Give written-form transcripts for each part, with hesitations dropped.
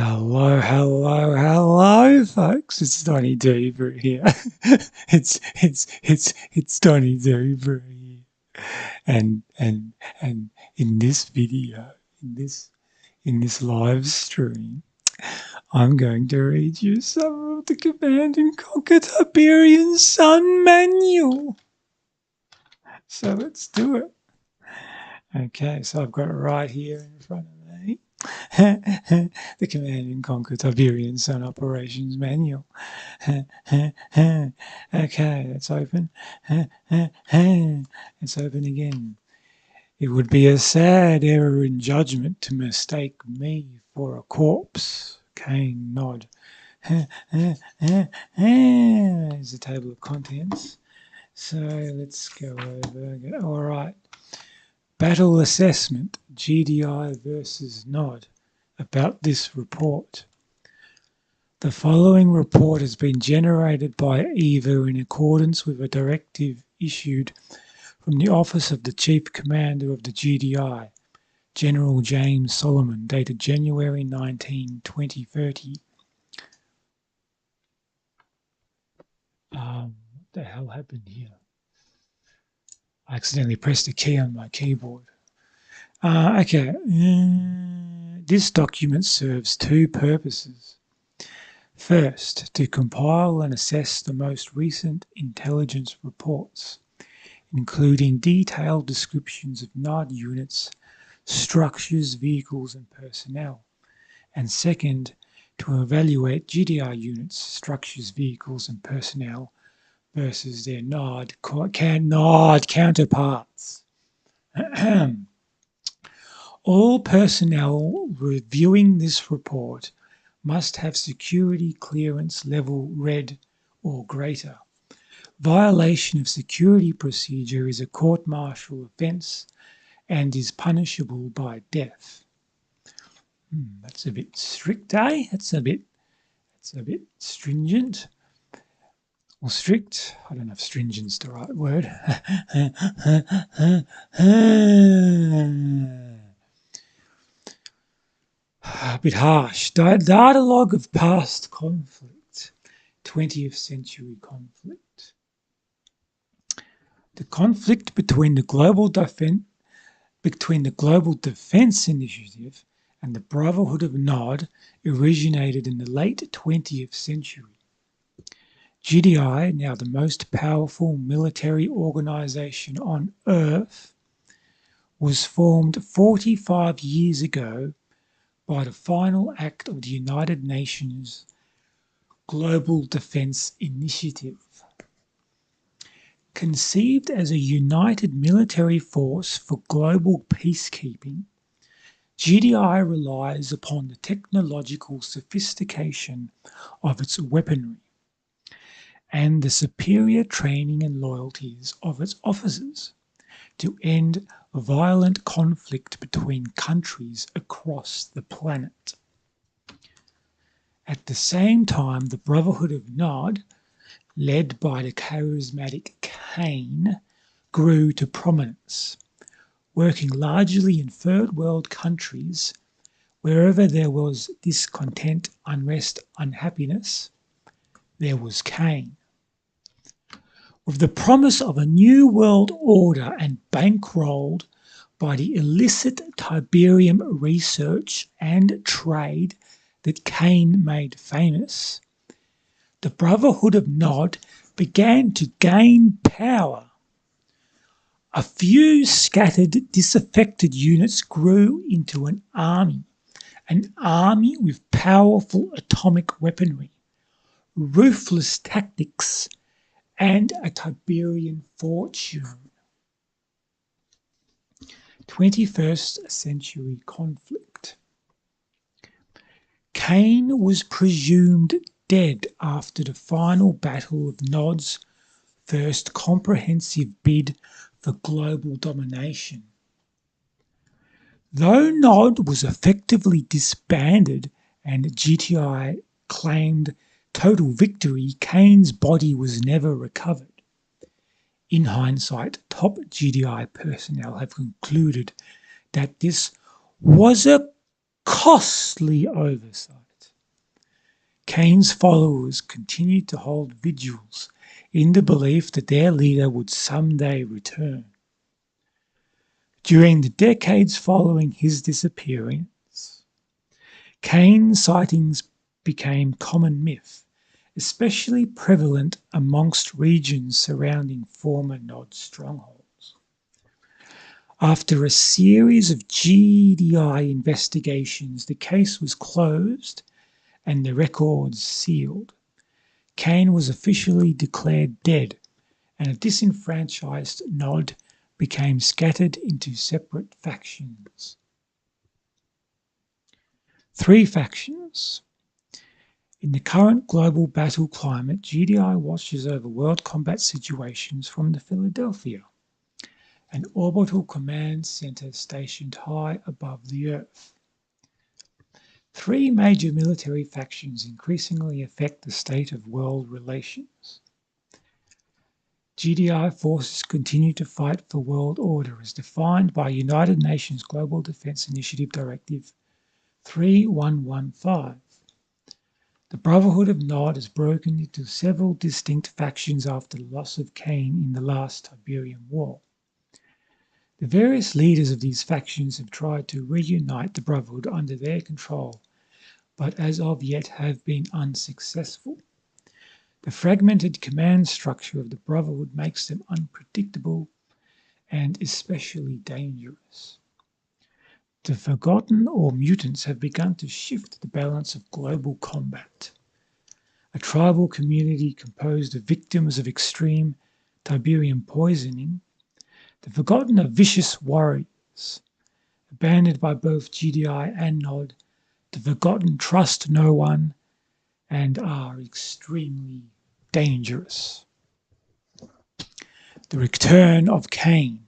Hello, folks. It's Donny Deaver here. it's Donny Deaver here. And in this video, in this live stream, I'm going to read you some of the Command and Conquer Tiberian Sun manual. So let's do it. Okay, so I've got it right here in front of me. The Command and Conquer Tiberian Sun Operations Manual. Okay, it's open. It's open again. It would be a sad error in judgment to mistake me for a corpse. Kane nod. There's the table of contents. So let's go over. All right. Battle assessment, GDI versus NOD, about this report. The following report has been generated by EVA in accordance with a directive issued from the Office of the Chief Commander of the GDI, General James Solomon, dated January 19, 2030. What the hell happened here? I accidentally pressed a key on my keyboard. Okay. This document serves two purposes. First, to compile and assess the most recent intelligence reports, including detailed descriptions of NOD units, structures, vehicles, and personnel. And second, to evaluate GDI units, structures, vehicles, and personnel versus their NOD counterparts. All personnel reviewing this report must have security clearance level red or greater. Violation of security procedure is a court-martial offence and is punishable by death. That's a bit strict, eh? That's a bit stringent. Or strict. I don't know if stringent's the right word. A bit harsh. Dialogue of past conflict. 20th century conflict. The conflict between the Global Defense Initiative and the Brotherhood of NOD originated in the late 20th century. GDI, now the most powerful military organization on Earth, was formed 45 years ago by the final act of the United Nations Global Defense Initiative. Conceived as a united military force for global peacekeeping, GDI relies upon the technological sophistication of its weaponry and the superior training and loyalties of its officers to end violent conflict between countries across the planet. At the same time, the Brotherhood of NOD, led by the charismatic Kane, grew to prominence, working largely in third world countries. Wherever there was discontent, unrest, unhappiness, there was Kane. With the promise of a new world order and bankrolled by the illicit Tiberium research and trade that Kane made famous, the Brotherhood of NOD began to gain power. A few scattered, disaffected units grew into an army with powerful atomic weaponry, ruthless tactics, and a Tiberian fortune. 21st century conflict. Kane was presumed dead after the final battle of NOD's first comprehensive bid for global domination. Though NOD was effectively disbanded and GDI claimed total victory, Kane's body was never recovered. In hindsight, top GDI personnel have concluded that this was a costly oversight. Cain's followers continued to hold vigils in the belief that their leader would someday return. During the decades following his disappearance, Cain sightings became common myth, especially prevalent amongst regions surrounding former Nod strongholds. After a series of GDI investigations, the case was closed and the records sealed. Cain was officially declared dead, and a disenfranchised Nod became scattered into separate factions. 3 factions. In the current global battle climate, GDI watches over world combat situations from the Philadelphia, an orbital command center stationed high above the Earth. 3 major military factions increasingly affect the state of world relations. GDI forces continue to fight for world order as defined by United Nations Global Defense Initiative Directive 3115. The Brotherhood of Nod has broken into several distinct factions after the loss of Cain in the last Tiberian War. The various leaders of these factions have tried to reunite the Brotherhood under their control, but as of yet have been unsuccessful. The fragmented command structure of the Brotherhood makes them unpredictable and especially dangerous. The Forgotten or mutants have begun to shift the balance of global combat. A tribal community composed of victims of extreme Tiberian poisoning, the Forgotten are vicious warriors. Abandoned by both GDI and Nod, the Forgotten trust no one and are extremely dangerous. The return of Cain.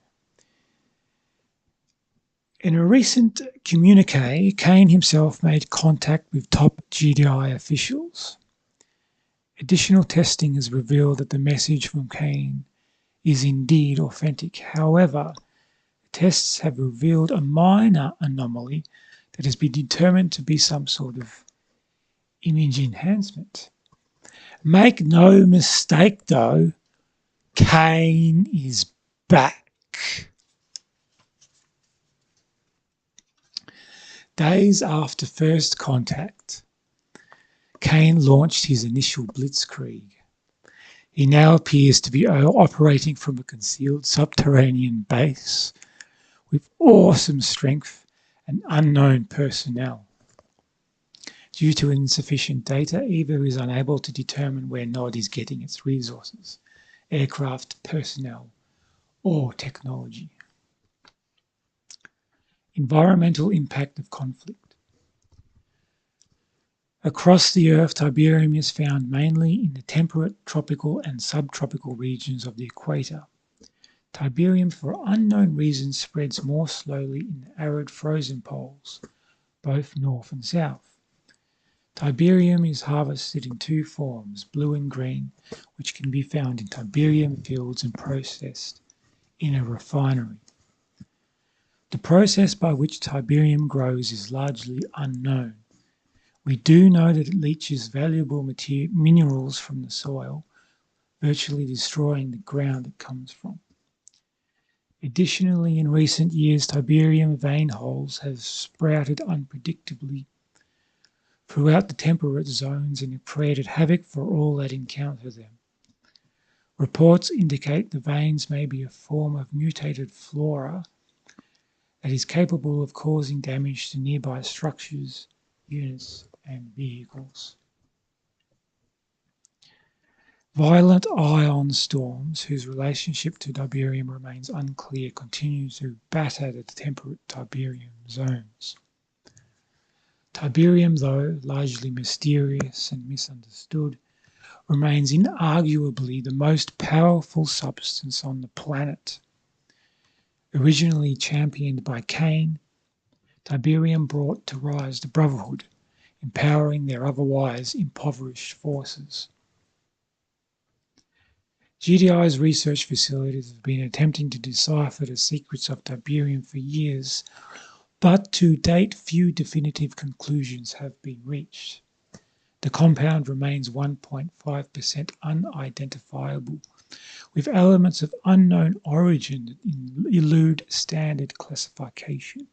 In a recent communique, Cain himself made contact with top GDI officials. Additional testing has revealed that the message from Cain is indeed authentic. However, tests have revealed a minor anomaly that has been determined to be some sort of image enhancement. Make no mistake though, Cain is back. Days after first contact, Cain launched his initial blitzkrieg. He now appears to be operating from a concealed subterranean base with awesome strength and unknown personnel. Due to insufficient data, Eva is unable to determine where Nod is getting its resources, aircraft, personnel, or technology. Environmental impact of conflict. Across the Earth, Tiberium is found mainly in the temperate, tropical, and subtropical regions of the equator. Tiberium, for unknown reasons, spreads more slowly in the arid frozen poles, both north and south. Tiberium is harvested in 2 forms, blue and green, which can be found in Tiberium fields and processed in a refinery. The process by which Tiberium grows is largely unknown. We do know that it leaches valuable minerals from the soil, virtually destroying the ground it comes from. Additionally, in recent years, Tiberium vein holes have sprouted unpredictably throughout the temperate zones and have created havoc for all that encounter them. Reports indicate the veins may be a form of mutated flora that is capable of causing damage to nearby structures, units, and vehicles. Violent ion storms, whose relationship to Tiberium remains unclear, continue to batter the temperate Tiberium zones. Tiberium, though largely mysterious and misunderstood, remains inarguably the most powerful substance on the planet. Originally championed by Cain, Tiberium brought to rise the Brotherhood, empowering their otherwise impoverished forces. GDI's research facilities have been attempting to decipher the secrets of Tiberium for years, but to date few definitive conclusions have been reached. The compound remains 1.5% unidentifiable, with elements of unknown origin that elude standard classification.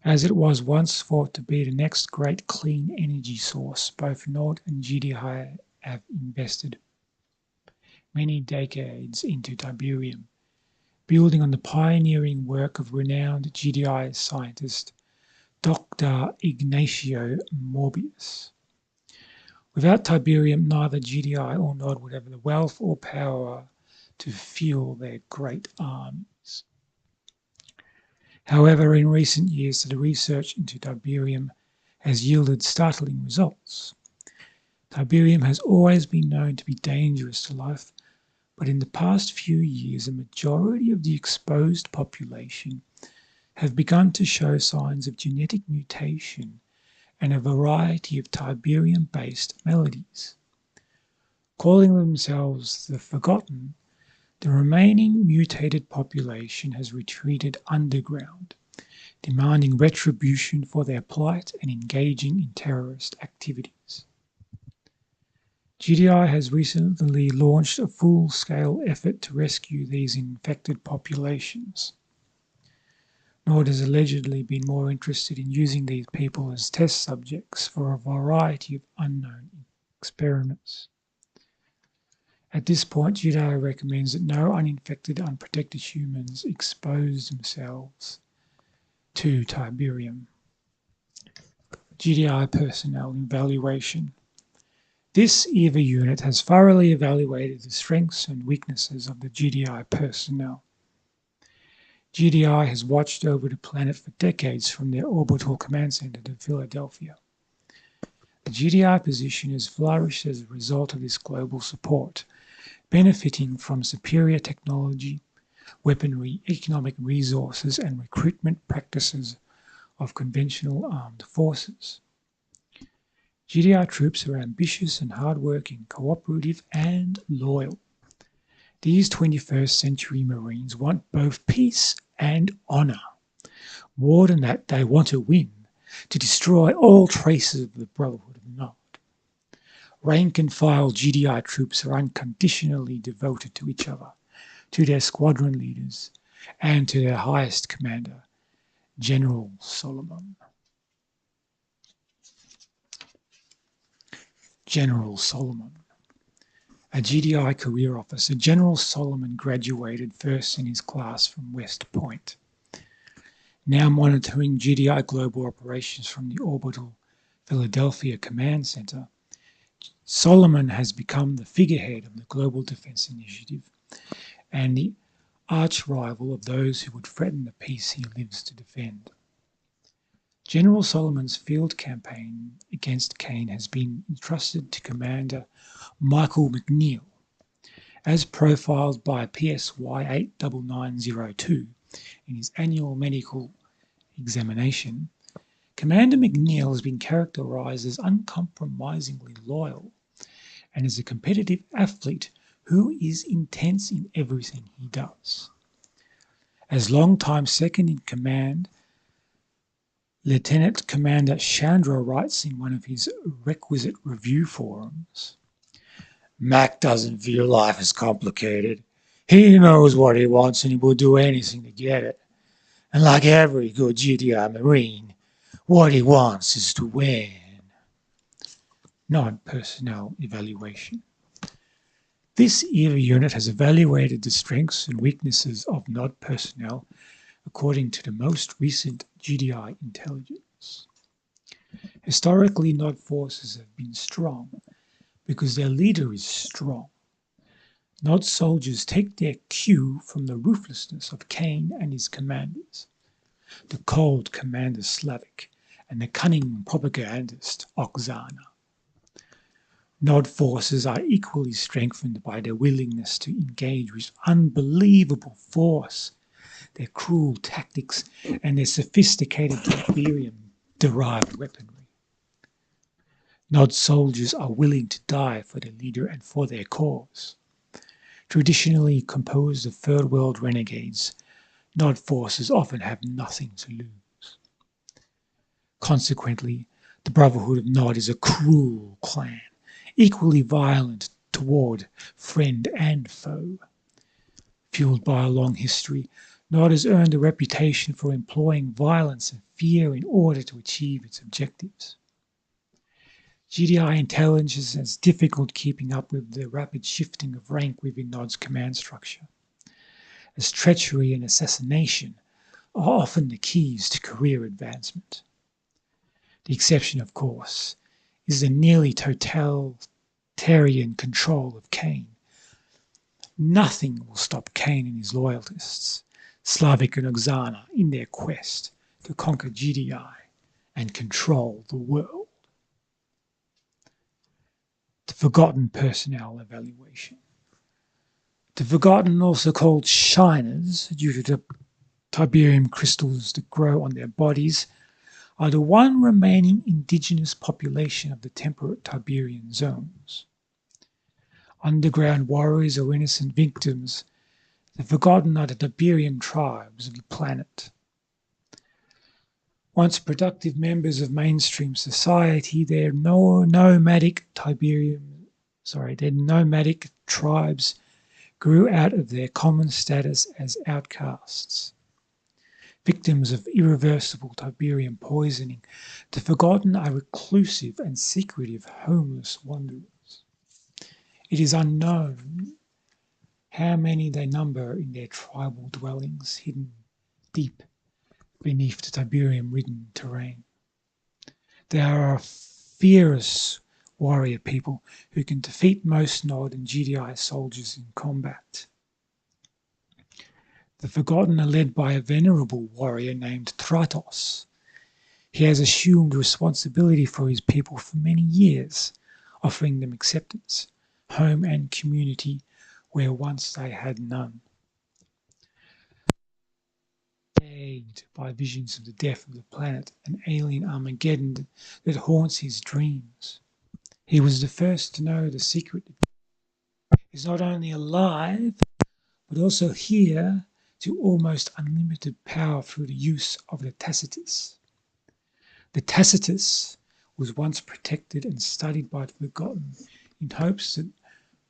As it was once thought to be the next great clean energy source, both Nord and GDI have invested many decades into Tiberium, building on the pioneering work of renowned GDI scientist Dr. Ignacio Morbius. Without Tiberium, neither GDI or Nod would have the wealth or power to fuel their great armies. However, in recent years, the research into Tiberium has yielded startling results. Tiberium has always been known to be dangerous to life, but in the past few years, a majority of the exposed population have begun to show signs of genetic mutation and a variety of Tiberium-based melodies. Calling themselves the Forgotten, the remaining mutated population has retreated underground, demanding retribution for their plight and engaging in terrorist activities. GDI has recently launched a full-scale effort to rescue these infected populations. Nord has allegedly been more interested in using these people as test subjects for a variety of unknown experiments. At this point, GDI recommends that no uninfected, unprotected humans expose themselves to Tiberium. GDI personnel evaluation. This EVA unit has thoroughly evaluated the strengths and weaknesses of the GDI personnel. GDI has watched over the planet for decades from their orbital command center to Philadelphia. The GDI position has flourished as a result of this global support, benefiting from superior technology, weaponry, economic resources, and recruitment practices of conventional armed forces. GDI troops are ambitious and hardworking, cooperative, and loyal. These 21st century Marines want both peace and honor. More than that, they want to win, to destroy all traces of the Brotherhood of Nod. Rank and file GDI troops are unconditionally devoted to each other, to their squadron leaders, and to their highest commander, General Solomon. General Solomon. A GDI career officer, General Solomon graduated first in his class from West Point. Now monitoring GDI global operations from the orbital Philadelphia Command Center, Solomon has become the figurehead of the Global Defense Initiative and the arch-rival of those who would threaten the peace he lives to defend. General Solomon's field campaign against Kane has been entrusted to Commander Michael McNeil. As profiled by PSY 89902 in his annual medical examination, Commander McNeil has been characterized as uncompromisingly loyal and as a competitive athlete who is intense in everything he does. As longtime second-in-command, Lieutenant Commander Chandra writes in one of his requisite review forums, "Mac doesn't view life as complicated. He knows what he wants and he will do anything to get it. And like every good GDI Marine, what he wants is to win." Nod personnel evaluation. This EVA unit has evaluated the strengths and weaknesses of Nod personnel according to the most recent GDI intelligence. Historically, Nod forces have been strong because their leader is strong. Nod soldiers take their cue from the ruthlessness of Kane and his commanders, the cold commander Slavic and the cunning propagandist Oksana. Nod forces are equally strengthened by their willingness to engage with unbelievable force, their cruel tactics, and their sophisticated Tiberium-derived weaponry. Nod soldiers are willing to die for their leader and for their cause. Traditionally composed of Third World renegades, Nod forces often have nothing to lose. Consequently, The Brotherhood of Nod is a cruel clan, equally violent toward friend and foe. Fueled by a long history, Nod has earned a reputation for employing violence and fear in order to achieve its objectives. GDI intelligence is difficult keeping up with the rapid shifting of rank within Nod's command structure, as treachery and assassination are often the keys to career advancement. The exception, of course, is the nearly totalitarian control of Kane. Nothing will stop Kane and his loyalists, Slavic and Oksana, in their quest to conquer GDI and control the world. The Forgotten Personnel Evaluation. The Forgotten, also called Shiners, due to the Tiberium crystals that grow on their bodies, are the one remaining indigenous population of the temperate Tiberian zones. Underground warriors or innocent victims, the Forgotten are the Tiberian tribes of the planet. Once productive members of mainstream society, their nomadic tribes grew out of their common status as outcasts. Victims of irreversible Tiberian poisoning, the Forgotten are reclusive and secretive homeless wanderers. It is unknown how many they number in their tribal dwellings hidden deep beneath the Tiberium-ridden terrain. They are a fierce warrior people who can defeat most Nod and GDI soldiers in combat. The Forgotten are led by a venerable warrior named Tratos. He has assumed responsibility for his people for many years, offering them acceptance, home and community where once they had none. Plagued by visions of the death of the planet and alien Armageddon that haunts his dreams. He was the first to know the secret is not only alive, but also here to almost unlimited power through the use of the Tacitus. The Tacitus was once protected and studied by the Forgotten in hopes that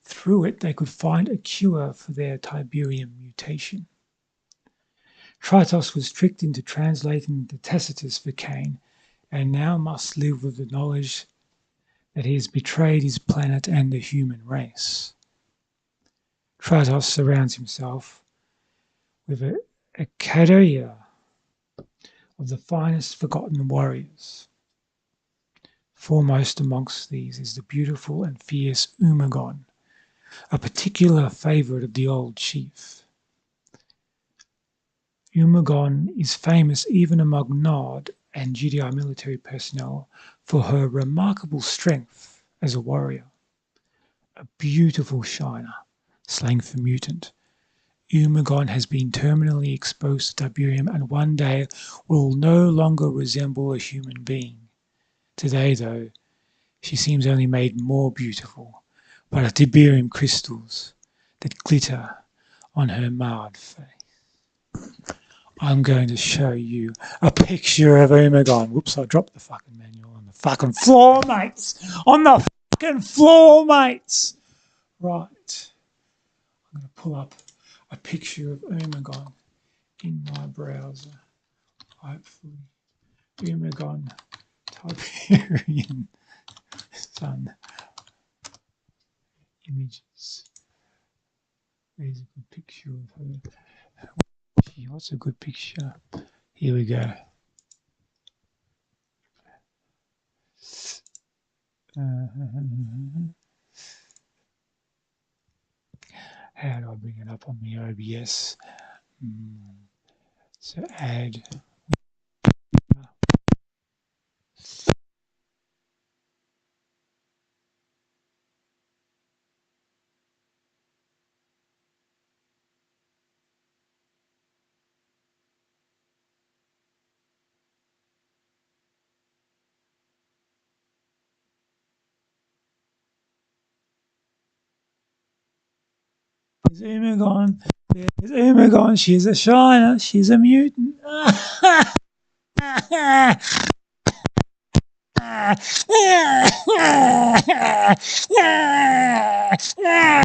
through it they could find a cure for their Tiberium mutation. Tritos was tricked into translating the Tacitus for Kane and now must live with the knowledge that he has betrayed his planet and the human race. Tritos surrounds himself with a cadre of the finest Forgotten warriors. Foremost amongst these is the beautiful and fierce Umagon, a particular favourite of the old chief. Umagon is famous even among Nod and GDI military personnel for her remarkable strength as a warrior. A beautiful shiner, slang for mutant, Umagon has been terminally exposed to Tiberium and one day will no longer resemble a human being. Today, though, she seems only made more beautiful by the Tiberium crystals that glitter on her marred face. I'm going to show you a picture of Umagon. Whoops, I dropped the fucking manual on the fucking floor, mates! On the fucking floor, mates! Right. I'm going to pull up a picture of Umagon in my browser. Hopefully. Umagon Tiberian Sun images. There's a good picture of her. What's a good picture? Here we go. How do I bring it up on the OBS? So add. There's Umagon. There's Umagon. She's a shiner. She's a mutant. Yeah.